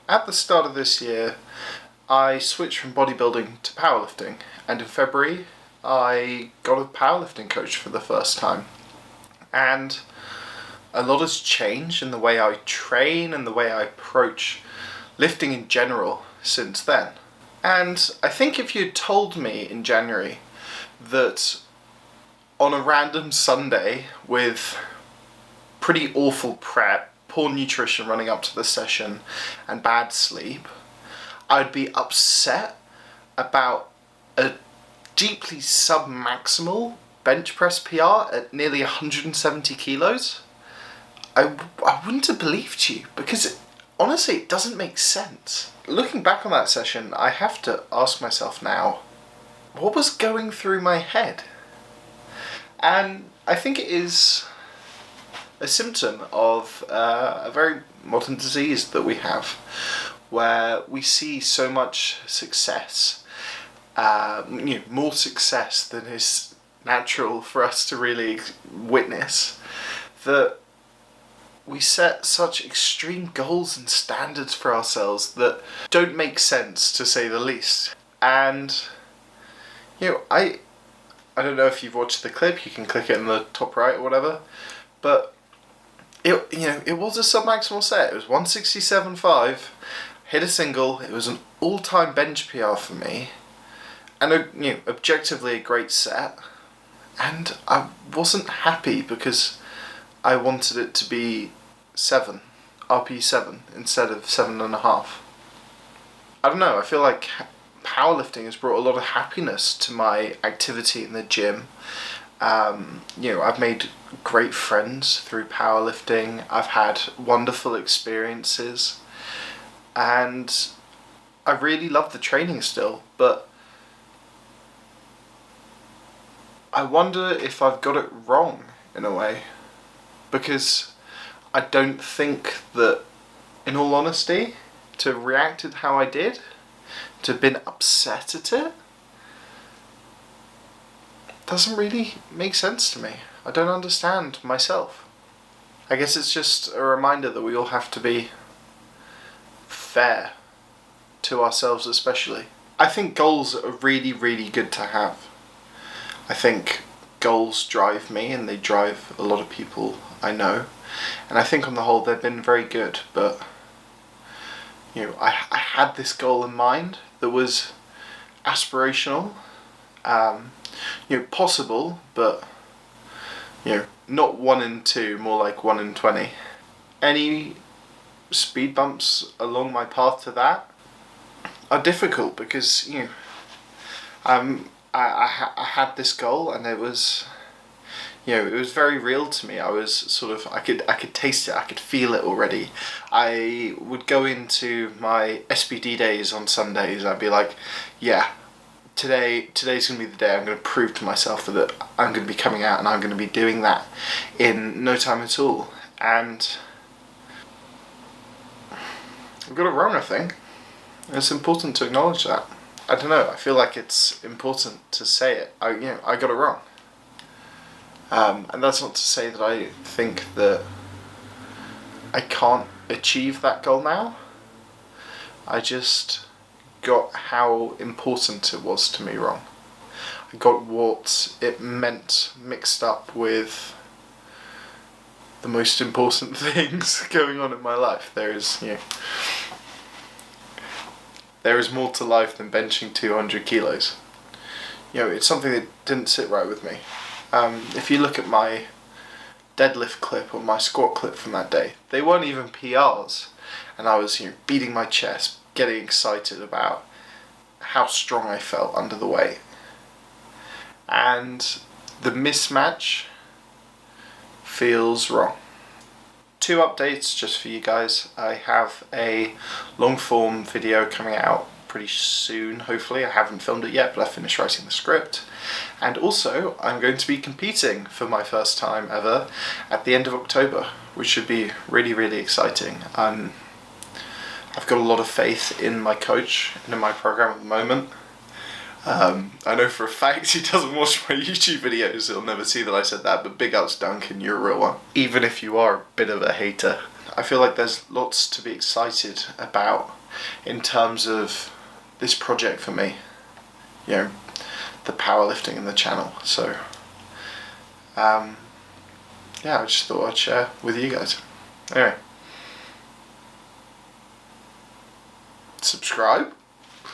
at the start of this year, I switched from bodybuilding to powerlifting, and in February, I got a powerlifting coach for the first time. And a lot has changed in the way I train and the way I approach lifting in general since then. And I think if you'd told me in January that on a random Sunday with pretty awful prep, poor nutrition running up to the session, and bad sleep, I'd be upset about a deeply sub-maximal bench press PR at nearly 170 kilos, I wouldn't have believed you, because honestly, it doesn't make sense. Looking back on that session, I have to ask myself now, what was going through my head? And I think it is a symptom of a very modern disease that we have, where we see so much success, more success than is natural for us to really witness, that we set such extreme goals and standards for ourselves that don't make sense, to say the least. And I don't know if you've watched the clip, you can click it in the top right or whatever, but it was a sub-maximal set. It was 167.5, hit a single. It was an all-time bench PR for me, and objectively a great set. And I wasn't happy because I wanted it to be 7, RP 7 instead of 7.5. I don't know. I feel like powerlifting has brought a lot of happiness to my activity in the gym. I've made great friends through powerlifting. I've had wonderful experiences, and I really love the training still, but I wonder if I've got it wrong in a way, because I don't think that, in all honesty, to have reacted how I did, to have been upset at it, doesn't really make sense to me. I don't understand myself. I guess it's just a reminder that we all have to be fair to ourselves especially. I think goals are really, really good to have. I think goals drive me, and they drive a lot of people I know. And I think on the whole they've been very good, but I had this goal in mind that was aspirational, possible, but not 1 in 2, more like 1 in 20. Any speed bumps along my path to that are difficult because I had this goal, and it was it was very real to me. I was sort of, I could taste it, I could feel it already. I would go into my SBD days on Sundays, I'd be like, yeah, today's going to be the day I'm going to prove to myself that I'm going to be coming out and I'm going to be doing that in no time at all. And I got it wrong, I think. It's important to acknowledge that. I don't know, I feel like it's important to say it. I got it wrong. And that's not to say that I think that I can't achieve that goal now. I just got how important it was to me wrong. I got what it meant mixed up with the most important things going on in my life. There is more to life than benching 200 kilos. It's something that didn't sit right with me. If you look at my deadlift clip or my squat clip from that day, they weren't even PRs, and I was beating my chest, getting excited about how strong I felt under the weight. And the mismatch feels wrong. 2 updates just for you guys. I have a long form video coming out pretty soon, hopefully. I haven't filmed it yet, but I finished writing the script. And also, I'm going to be competing for my first time ever at the end of October, which should be really, really exciting. I've got a lot of faith in my coach and in my program at the moment. I know for a fact he doesn't watch my YouTube videos, he'll never see that I said that, but big ups Duncan, you're a real one. Even if you are a bit of a hater, I feel like there's lots to be excited about in terms of this project for me. You know, the powerlifting in the channel. So, yeah, I just thought I'd share with you guys. Anyway, subscribe.